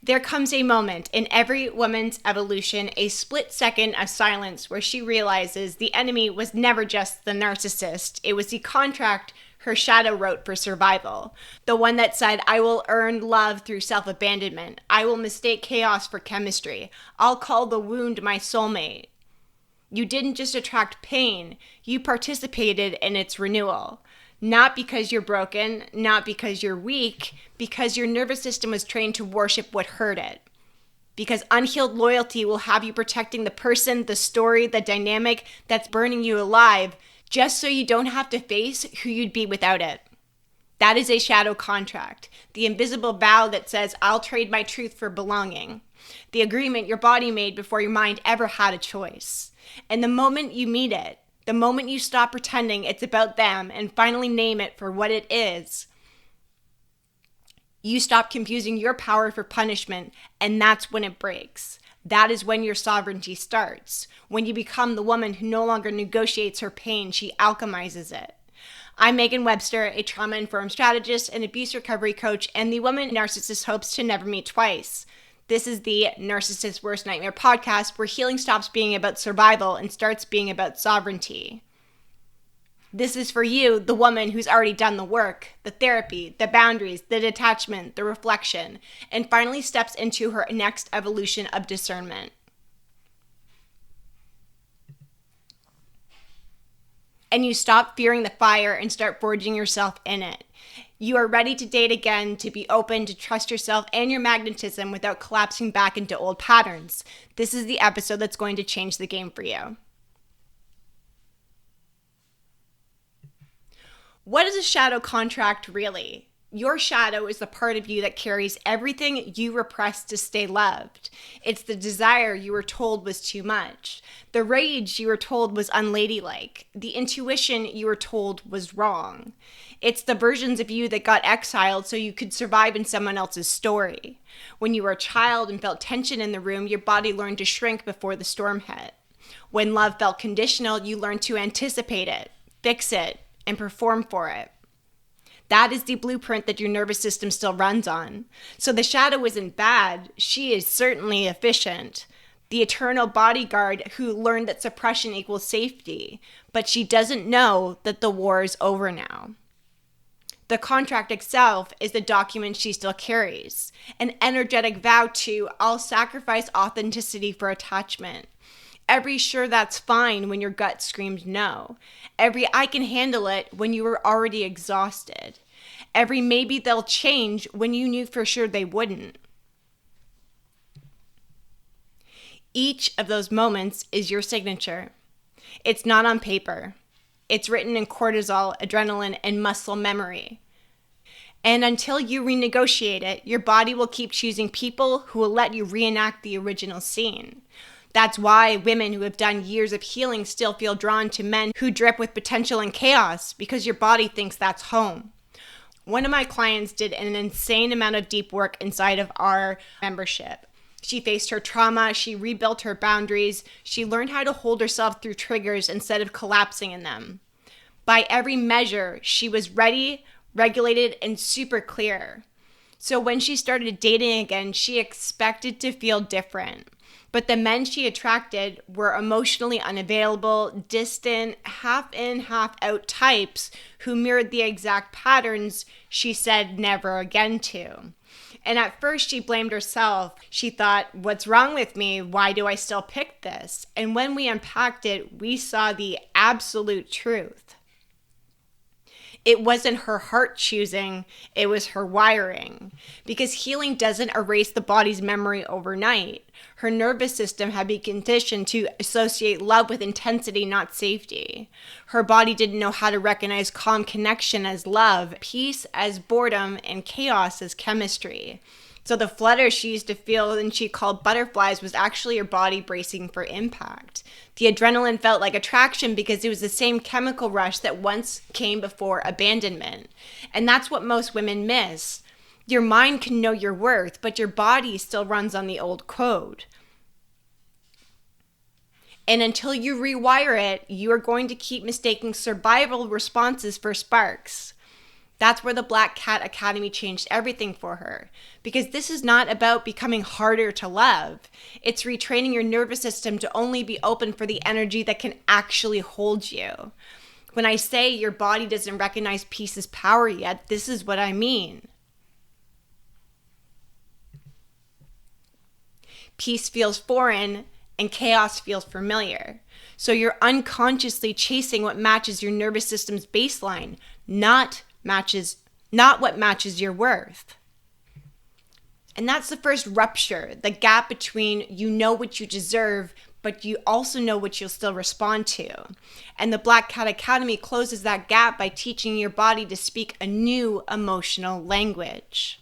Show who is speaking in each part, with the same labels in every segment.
Speaker 1: There comes a moment in every woman's evolution, a split second of silence where she realizes the enemy was never just the narcissist. It was the contract her shadow wrote for survival. The one that said, I will earn love through self-abandonment. I will mistake chaos for chemistry. I'll call the wound my soulmate. You didn't just attract pain, you participated in its renewal. Not because you're broken, not because you're weak, because your nervous system was trained to worship what hurt it. Because unhealed loyalty will have you protecting the person, the story, the dynamic that's burning you alive, just so you don't have to face who you'd be without it. That is a shadow contract, the invisible vow that says, I'll trade my truth for belonging, the agreement your body made before your mind ever had a choice. And the moment you meet it, the moment you stop pretending it's about them and finally name it for what it is, you stop confusing your power for punishment, and that's when it breaks. That is when your sovereignty starts. When you become the woman who no longer negotiates her pain, she alchemizes it. I'm Megan Webster, a trauma-informed strategist and abuse recovery coach, and the woman narcissist hopes to never meet twice. This is the Narcissist's Worst Nightmare podcast, where healing stops being about survival and starts being about sovereignty. This is for you, the woman who's already done the work, the therapy, the boundaries, the detachment, the reflection, and finally steps into her next evolution of discernment. And you stop fearing the fire and start forging yourself in it. You are ready to date again, to be open, to trust yourself and your magnetism without collapsing back into old patterns. This is the episode that's going to change the game for you. What is a shadow contract really? Your shadow is the part of you that carries everything you repressed to stay loved. It's the desire you were told was too much, the rage you were told was unladylike, the intuition you were told was wrong. It's the versions of you that got exiled so you could survive in someone else's story. When you were a child and felt tension in the room, your body learned to shrink before the storm hit. When love felt conditional, you learned to anticipate it, fix it, and perform for it. That is the blueprint that your nervous system still runs on. So the shadow isn't bad. She is certainly efficient. The eternal bodyguard who learned that suppression equals safety. But she doesn't know that the war is over now. The contract itself is the document she still carries. An energetic vow to, I'll sacrifice authenticity for attachment. Every sure that's fine when your gut screamed no. Every I can handle it when you were already exhausted. Every maybe they'll change when you knew for sure they wouldn't. Each of those moments is your signature. It's not on paper. It's written in cortisol, adrenaline, and muscle memory. And until you renegotiate it, your body will keep choosing people who will let you reenact the original scene. That's why women who have done years of healing still feel drawn to men who drip with potential and chaos, because your body thinks that's home. One of my clients did an insane amount of deep work inside of our membership. She faced her trauma, she rebuilt her boundaries, she learned how to hold herself through triggers instead of collapsing in them. By every measure, she was ready, regulated, and super clear. So when she started dating again, she expected to feel different. But the men she attracted were emotionally unavailable, distant, half in, half out types who mirrored the exact patterns she said never again to. And at first she blamed herself. She thought, what's wrong with me? Why do I still pick this? And when we unpacked it, we saw the absolute truth. It wasn't her heart choosing, it was her wiring. Because healing doesn't erase the body's memory overnight. Her nervous system had been conditioned to associate love with intensity, not safety. Her body didn't know how to recognize calm connection as love, peace as boredom, and chaos as chemistry. So the flutter she used to feel and she called butterflies was actually her body bracing for impact. The adrenaline felt like attraction because it was the same chemical rush that once came before abandonment. And that's what most women miss. Your mind can know your worth, but your body still runs on the old code. And until you rewire it, you are going to keep mistaking survival responses for sparks. That's where the Black Cat Academy changed everything for her. Because this is not about becoming harder to love. It's retraining your nervous system to only be open for the energy that can actually hold you. When I say your body doesn't recognize peace as power yet, this is what I mean. Peace feels foreign and chaos feels familiar. So you're unconsciously chasing what matches your nervous system's baseline, not what matches your worth. And that's the first rupture, the gap between you know what you deserve, but you also know what you'll still respond to. And the Black Cat Academy closes that gap by teaching your body to speak a new emotional language.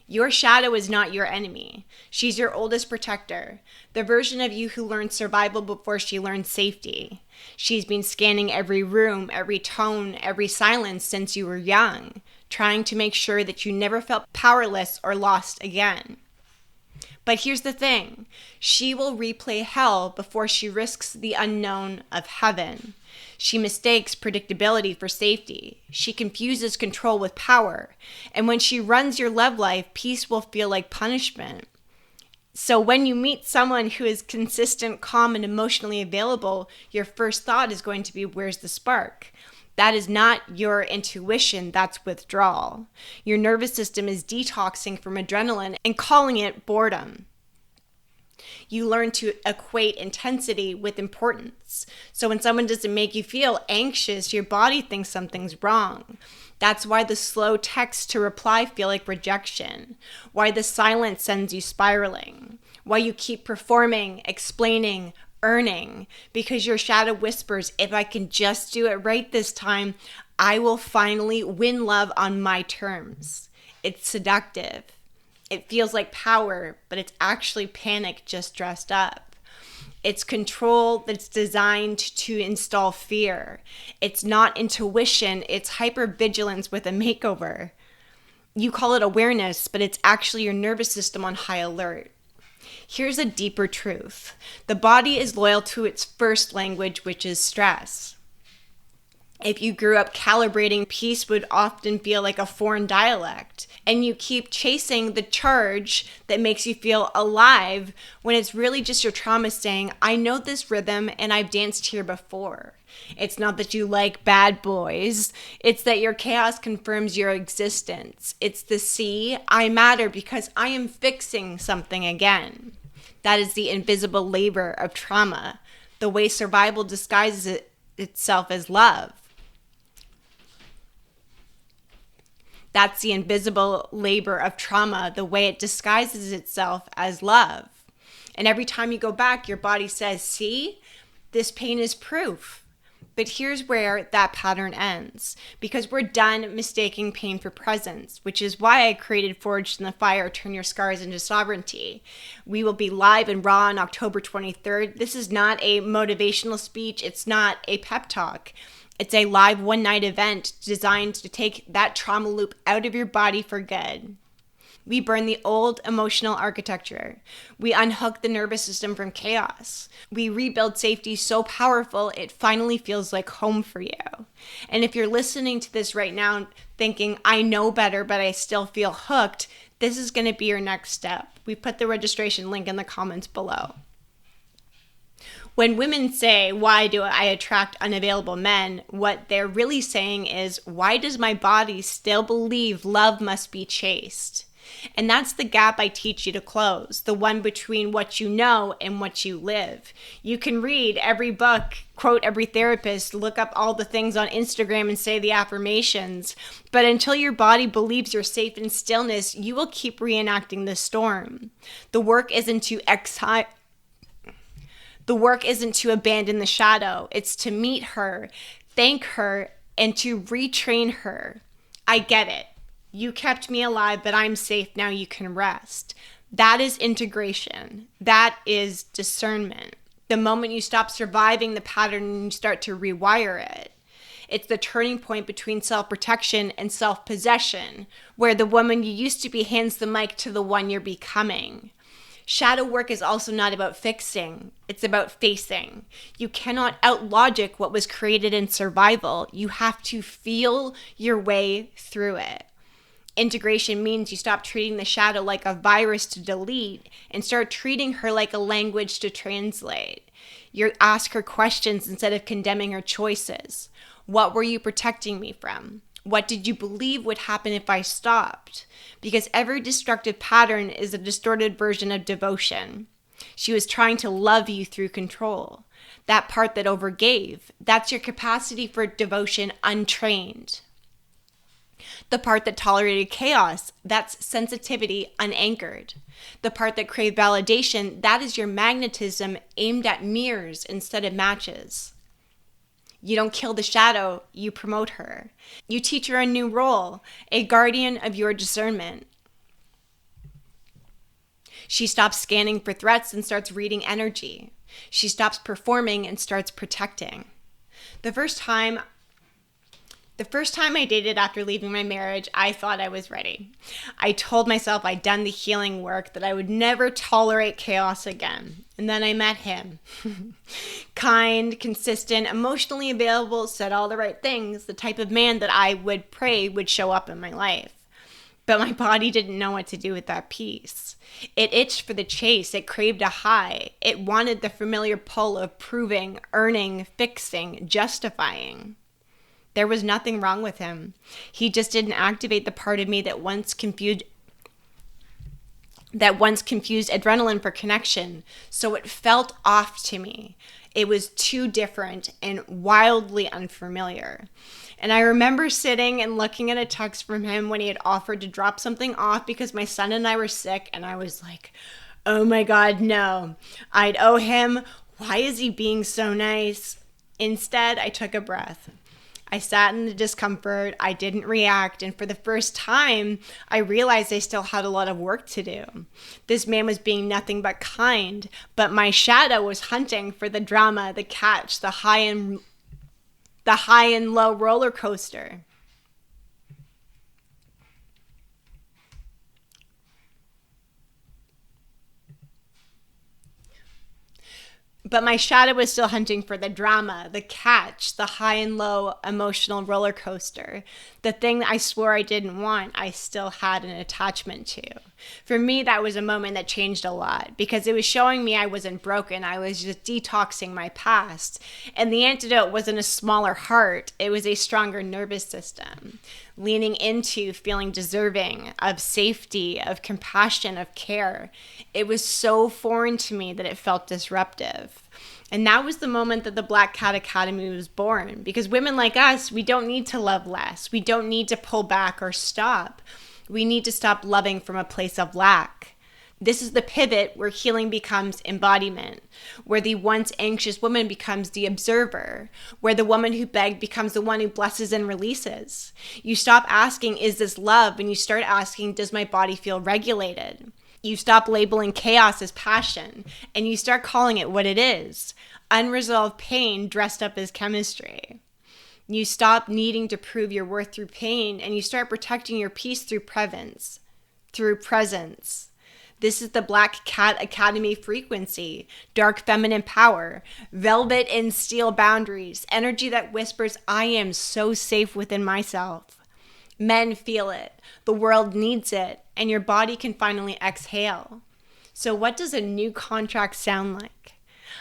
Speaker 1: Your shadow is not your enemy. She's your oldest protector, the version of you who learned survival before she learned safety. She's been scanning every room, every tone, every silence since you were young, trying to make sure that you never felt powerless or lost again. But here's the thing, she will replay hell before she risks the unknown of heaven. She mistakes predictability for safety. She confuses control with power. And when she runs your love life, peace will feel like punishment. So when you meet someone who is consistent, calm, and emotionally available, your first thought is going to be, where's the spark? That is not your intuition, that's withdrawal. Your nervous system is detoxing from adrenaline and calling it boredom. You learn to equate intensity with importance. So when someone doesn't make you feel anxious, your body thinks something's wrong. That's why the slow texts to reply feel like rejection. Why the silence sends you spiraling. Why you keep performing, explaining, earning. Because your shadow whispers, if I can just do it right this time, I will finally win love on my terms. It's seductive. It feels like power, but it's actually panic just dressed up. It's control that's designed to install fear. It's not intuition, it's hypervigilance with a makeover. You call it awareness, but it's actually your nervous system on high alert. Here's a deeper truth. The body is loyal to its first language, which is stress. If you grew up calibrating, peace would often feel like a foreign dialect. And you keep chasing the charge that makes you feel alive when it's really just your trauma saying, I know this rhythm and I've danced here before. It's not that you like bad boys. It's that your chaos confirms your existence. It's the see, I matter because I am fixing something again. That is the invisible labor of trauma, the way survival disguises itself as love. That's the invisible labor of trauma, the way it disguises itself as love. And every time you go back, your body says, see, this pain is proof. But here's where that pattern ends, because we're done mistaking pain for presence, which is why I created Forged in the Fire, Turn Your Scars into Sovereignty. We will be live and raw on October 23rd. This is not a motivational speech. It's not a pep talk. It's a live one-night event designed to take that trauma loop out of your body for good. We burn the old emotional architecture. We unhook the nervous system from chaos. We rebuild safety so powerful it finally feels like home for you. And if you're listening to this right now thinking, I know better, but I still feel hooked, this is going to be your next step. We put the registration link in the comments below. When women say, why do I attract unavailable men? What they're really saying is, why does my body still believe love must be chased? And that's the gap I teach you to close, the one between what you know and what you live. You can read every book, quote every therapist, look up all the things on Instagram and say the affirmations. But until your body believes you're safe in stillness, you will keep reenacting the storm. The work isn't to abandon the shadow. It's to meet her, thank her, and to retrain her. I get it. You kept me alive, but I'm safe now. You can rest. That is integration. That is discernment. The moment you stop surviving the pattern and you start to rewire it. It's the turning point between self-protection and self-possession, where the woman you used to be hands the mic to the one you're becoming. Shadow work is also not about fixing. It's about facing. You cannot out-logic what was created in survival. You have to feel your way through it. Integration means you stop treating the shadow like a virus to delete and start treating her like a language to translate. You ask her questions instead of condemning her choices. What were you protecting me from? What did you believe would happen if I stopped? Because every destructive pattern is a distorted version of devotion. She was trying to love you through control. That part that overgave, that's your capacity for devotion untrained. The part that tolerated chaos, that's sensitivity unanchored. The part that craved validation, that is your magnetism aimed at mirrors instead of matches. You don't kill the shadow, you promote her. You teach her a new role, a guardian of your discernment. She stops scanning for threats and starts reading energy. She stops performing and starts protecting. The first time I dated after leaving my marriage, I thought I was ready. I told myself I'd done the healing work, that I would never tolerate chaos again. And then I met him. Kind, consistent, emotionally available, said all the right things, the type of man that I would pray would show up in my life. But my body didn't know what to do with that piece. It itched for the chase. It craved a high. It wanted the familiar pull of proving, earning, fixing, justifying. There was nothing wrong with him. He just didn't activate the part of me that once confused adrenaline for connection. So it felt off to me. It was too different and wildly unfamiliar. And I remember sitting and looking at a text from him when he had offered to drop something off because my son and I were sick. And I was like, oh my God, no. I'd owe him. Why is he being so nice? Instead, I took a breath. I sat in the discomfort, I didn't react, and for the first time, I realized I still had a lot of work to do. This man was being nothing but kind, but my shadow was hunting for the drama, the catch, the high and low roller coaster. But my shadow was still hunting for the drama, the catch, the high and low emotional roller coaster. The thing I swore I didn't want, I still had an attachment to. For me, that was a moment that changed a lot because it was showing me I wasn't broken. I was just detoxing my past. And the antidote wasn't a smaller heart. It was a stronger nervous system. Leaning into feeling deserving of safety, of compassion, of care. It was so foreign to me that it felt disruptive. And that was the moment that the Black Cat Academy was born. Because women like us, we don't need to love less. We don't need to pull back or stop. We need to stop loving from a place of lack. This is the pivot where healing becomes embodiment, where the once anxious woman becomes the observer, where the woman who begged becomes the one who blesses and releases. You stop asking, is this love? And you start asking, does my body feel regulated? You stop labeling chaos as passion, and you start calling it what it is, unresolved pain dressed up as chemistry. You stop needing to prove your worth through pain, and you start protecting your peace through presence. This is the Black Cat Academy frequency, dark feminine power, velvet and steel boundaries, energy that whispers, I am so safe within myself. Men feel it, the world needs it, and your body can finally exhale. So what does a new contract sound like?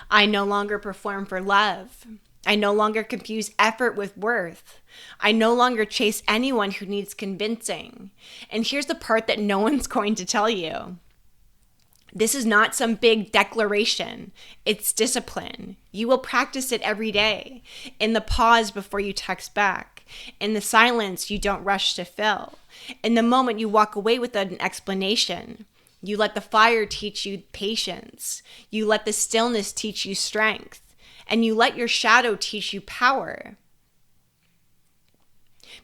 Speaker 1: I no longer perform for love. I no longer confuse effort with worth. I no longer chase anyone who needs convincing. And here's the part that no one's going to tell you. This is not some big declaration. It's discipline. You will practice it every day. In the pause before you text back. In the silence you don't rush to fill. In the moment you walk away without an explanation. You let the fire teach you patience. You let the stillness teach you strength. And you let your shadow teach you power.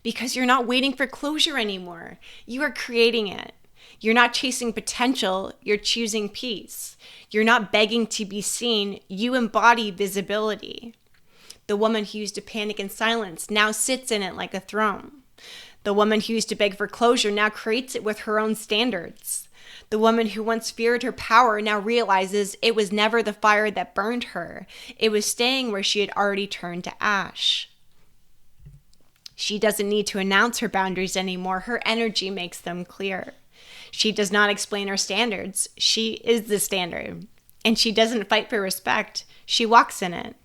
Speaker 1: Because you're not waiting for closure anymore. You are creating it. You're not chasing potential, you're choosing peace. You're not begging to be seen, you embody visibility. The woman who used to panic in silence now sits in it like a throne. The woman who used to beg for closure now creates it with her own standards. The woman who once feared her power now realizes it was never the fire that burned her. It was staying where she had already turned to ash. She doesn't need to announce her boundaries anymore. Her energy makes them clear. She does not explain her standards. She is the standard. And she doesn't fight for respect. She walks in it.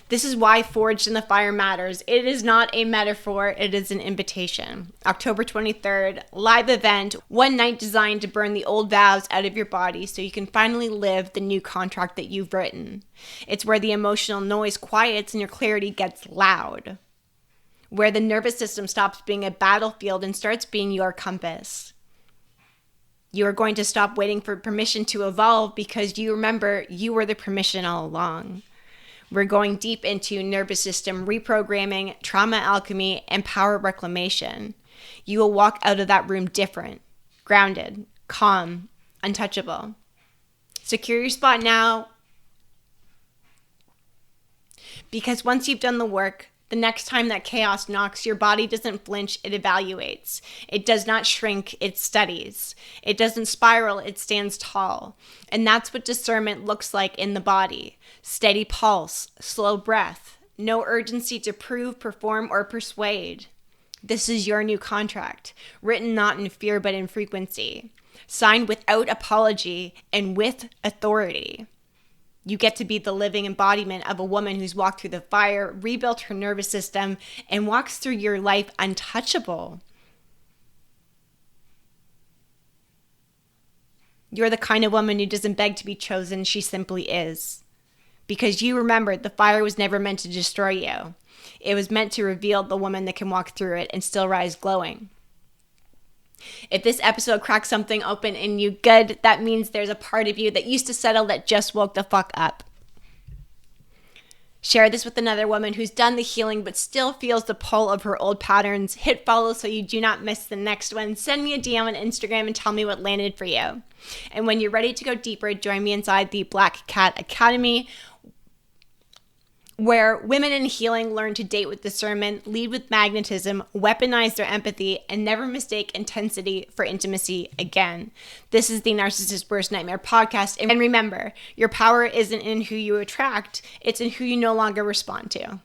Speaker 1: This is why Forged in the Fire matters. It is not a metaphor. It is an invitation. October 23rd, live event, one night designed to burn the old vows out of your body so you can finally live the new contract that you've written. It's where the emotional noise quiets and your clarity gets loud. Where the nervous system stops being a battlefield and starts being your compass. You are going to stop waiting for permission to evolve because you remember you were the permission all along. We're going deep into nervous system reprogramming, trauma alchemy, and power reclamation. You will walk out of that room different, grounded, calm, untouchable. Secure your spot now, because once you've done the work, the next time that chaos knocks, your body doesn't flinch, it evaluates. It does not shrink, it studies. It doesn't spiral, it stands tall. And that's what discernment looks like in the body. Steady pulse, slow breath, no urgency to prove, perform, or persuade. This is your new contract, written not in fear but in frequency, signed without apology and with authority. You get to be the living embodiment of a woman who's walked through the fire, rebuilt her nervous system, and walks through your life untouchable. You're the kind of woman who doesn't beg to be chosen, she simply is. Because you remembered the fire was never meant to destroy you. It was meant to reveal the woman that can walk through it and still rise glowing. If this episode cracks something open in you, good, that means there's a part of you that used to settle that just woke the fuck up. Share this with another woman who's done the healing but still feels the pull of her old patterns. Hit follow so you do not miss the next one. Send me a DM on Instagram and tell me what landed for you. And when you're ready to go deeper, join me inside the Black Cat Academy, where women in healing learn to date with discernment, lead with magnetism, weaponize their empathy, and never mistake intensity for intimacy again. This is the Narcissist Worst Nightmare podcast. And remember, your power isn't in who you attract, it's in who you no longer respond to.